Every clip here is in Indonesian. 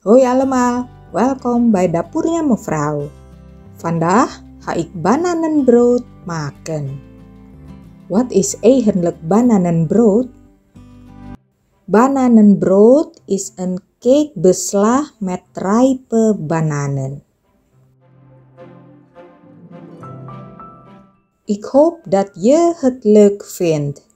Hoi allemaal, welkom bij dapurnya mevrouw. Vandaag ga ik bananenbrood maken. Wat is eigenlijk bananenbrood? Bananenbrood is een cakebeslag met rijpe bananen. Ik hoop dat je het leuk vindt.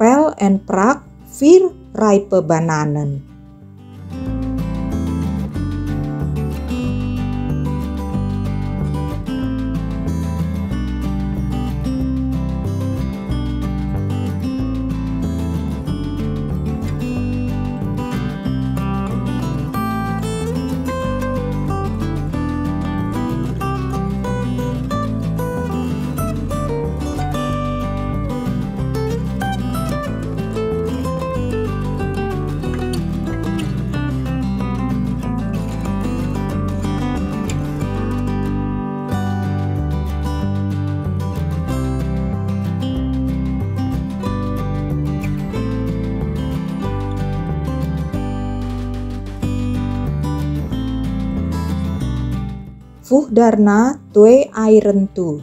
Pel en prak 4 rijpe bananen. Voeg daarna 2 eieren toe.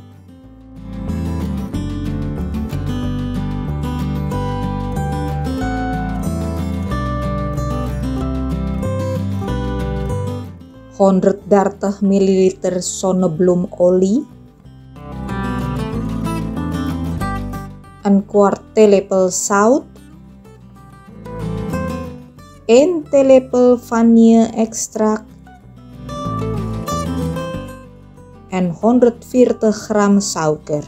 ...130 ml zonnebloemolie, een kwart theelepel zout, 1 theelepel vanille-extract en 140 gram suiker.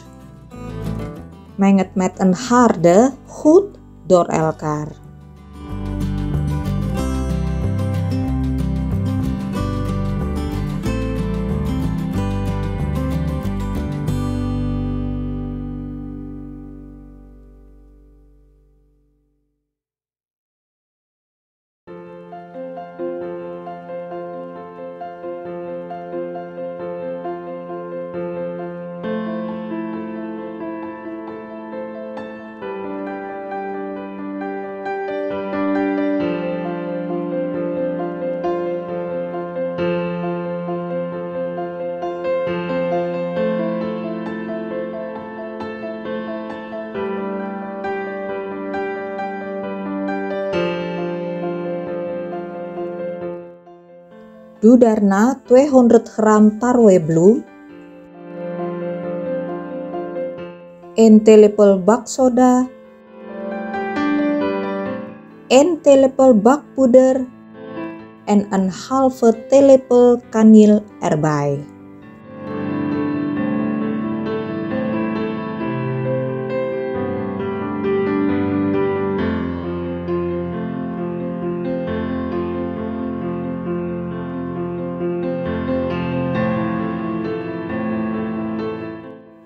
Meng het met een harde goed door elkaar. Doe daarna 200 gram tarwebloem, 1 theelepel baksoda, 1 theelepel bakpoeder en een halve theelepel kaneel erbij.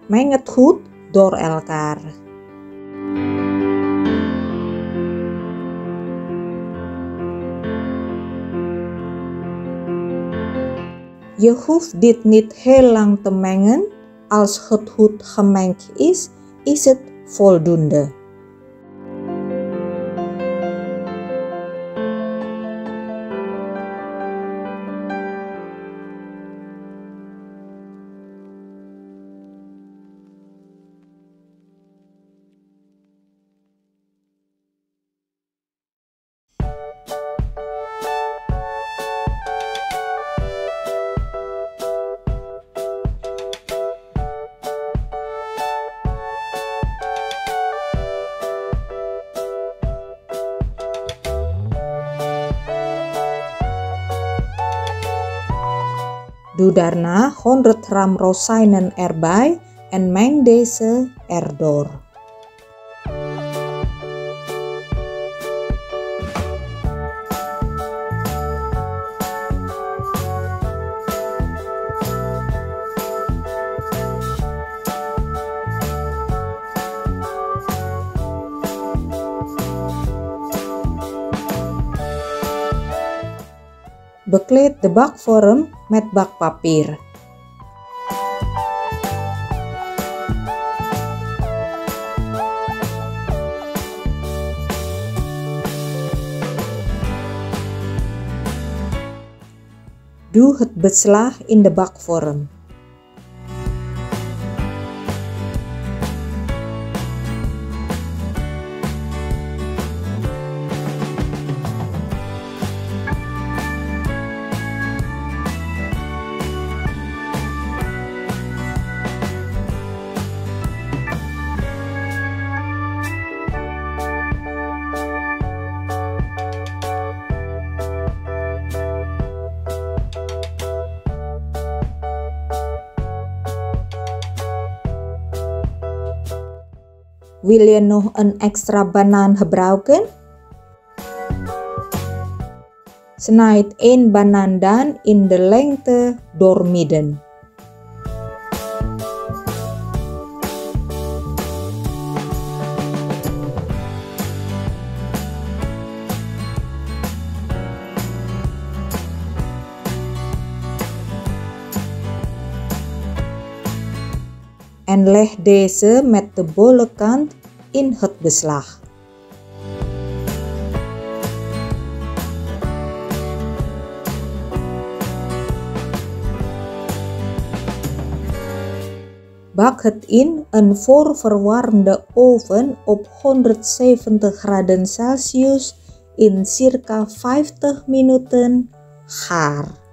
Meng het goed door elkaar. Je hoeft dit niet heel lang te mengen. Als het goed gemengd is, is het voldoende. Doe daarna 100 gram rozijnen erbij en meng deze erdoor. Bekleed de bakvorm met bakpapier. Doe het beslag in de bakvorm. Wil je nog een extra banaan gebruiken? Snijd 1 banaan dan in de lengte doormidden. En leg deze met de bolle kant in het beslag. Bak het in een voorverwarmde oven op 170 graden Celsius in circa 50 minuten gaar.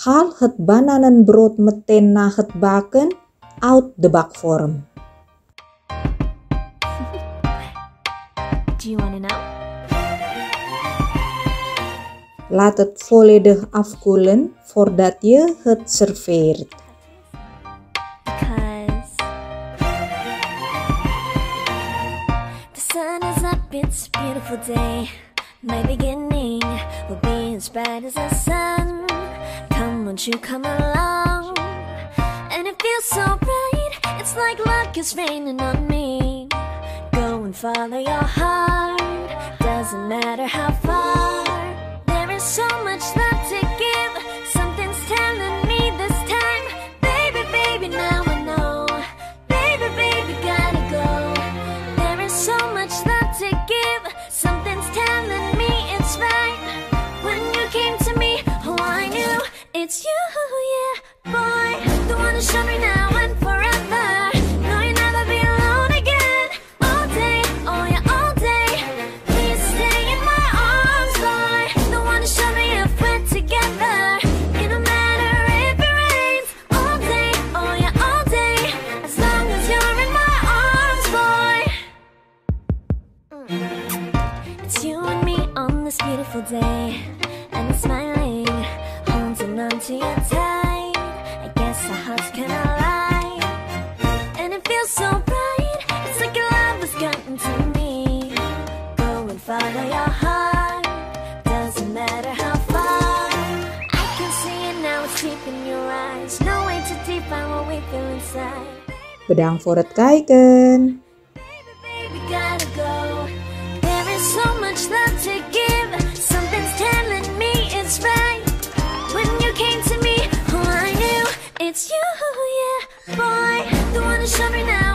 Haal het bananenbrood meteen na het bakken uit de bakvorm. Do you want to know? Laat het volledig afkoelen voordat je het serveert. Because the sun is up, it's a beautiful day. My beginning will be as bright as the sun. Come, won't you come along? And it feels so bright, it's like luck is raining on me. Go and follow your heart, doesn't matter how far. There is so much love to give, something's telling me this time. Baby, baby, now I know. Baby, baby, gotta go. There is so much love to give, something's telling me it's right. When you came to me, oh, I knew it's you, yeah, boy. The one to show me now and forever. No, you'll never be alone again. All day, oh yeah, all day. Please stay in my arms, boy. The one to show me if we're together. It don't matter if it rains. All day, oh yeah, all day. As long as you're in my arms, boy. It's you and me on this beautiful day. And I'm smiling, holding on to you tight. I guess our hearts can align. And it feels so bright, it's like your love has gotten to me. Go and follow your heart, doesn't matter how far. I can see it now, it's deep in your eyes. No way to define what we feel inside. Bedankt voor het kijken. Baby, baby, gotta go. There is so much love to give, something's telling me it's right. When you came to me, oh, I knew it's you, yeah, boy. The one to show me now.